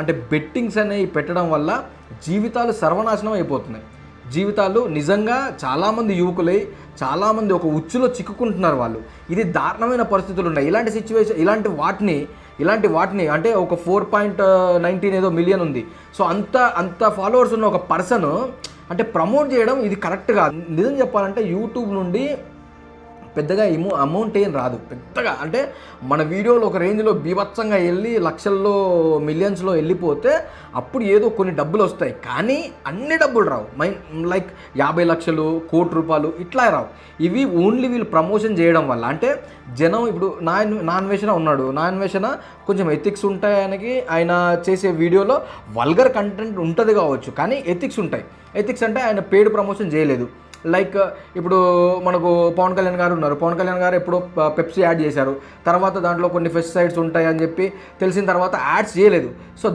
అంటే బెట్టింగ్స్ అనేవి పెట్టడం వల్ల జీవితాలు సర్వనాశనం అయిపోతున్నాయి. జీవితాలు నిజంగా చాలామంది యువకులై చాలామంది ఒక ఉచ్చులో చిక్కుకుంటున్నారు వాళ్ళు. ఇది దారుణమైన పరిస్థితులు ఉన్నాయి. ఇలాంటి వాటిని అంటే ఒక 4.19 ఏదో మిలియన్ ఉంది. సో అంత ఫాలోవర్స్ ఉన్న ఒక పర్సన్ అంటే ప్రమోట్ చేయడం ఇది కరెక్ట్ కాదు. నిజం చెప్పాలంటే యూట్యూబ్ నుండి పెద్దగా అమౌంట్ ఏం రాదు పెద్దగా. అంటే మన వీడియోలు ఒక రేంజ్లో బీభత్సంగా వెళ్ళి లక్షల్లో మిలియన్స్లో వెళ్ళిపోతే అప్పుడు ఏదో కొన్ని డబ్బులు వస్తాయి, కానీ అన్ని డబ్బులు రావు. లైక్ 50 లక్షలు, కోటి రూపాయలు ఇట్లా రావు. ఇవి ఓన్లీ వీళ్ళు ప్రమోషన్ చేయడం వల్ల. అంటే జనం ఇప్పుడు నా అన్వేషణ ఉన్నాడు, నా అన్వేషణ కొంచెం ఎథిక్స్ ఉంటాయి. ఆయన చేసే వీడియోలో వల్గర్ కంటెంట్ ఉంటుంది కావచ్చు, కానీ ఎథిక్స్ ఉంటాయి. ఎథిక్స్ అంటే ఆయన పెయిడ్ ప్రమోషన్ చేయలేదు. లైక్ ఇప్పుడు మనకు పవన్ కళ్యాణ్ గారు ఉన్నారు. పవన్ కళ్యాణ్ గారు ఎప్పుడో పెప్సీ యాడ్ చేశారు. తర్వాత దాంట్లో కొన్ని పెస్టిసైడ్స్ ఉంటాయి అని చెప్పి తెలిసిన తర్వాత యాడ్స్ చేయలేదు. సో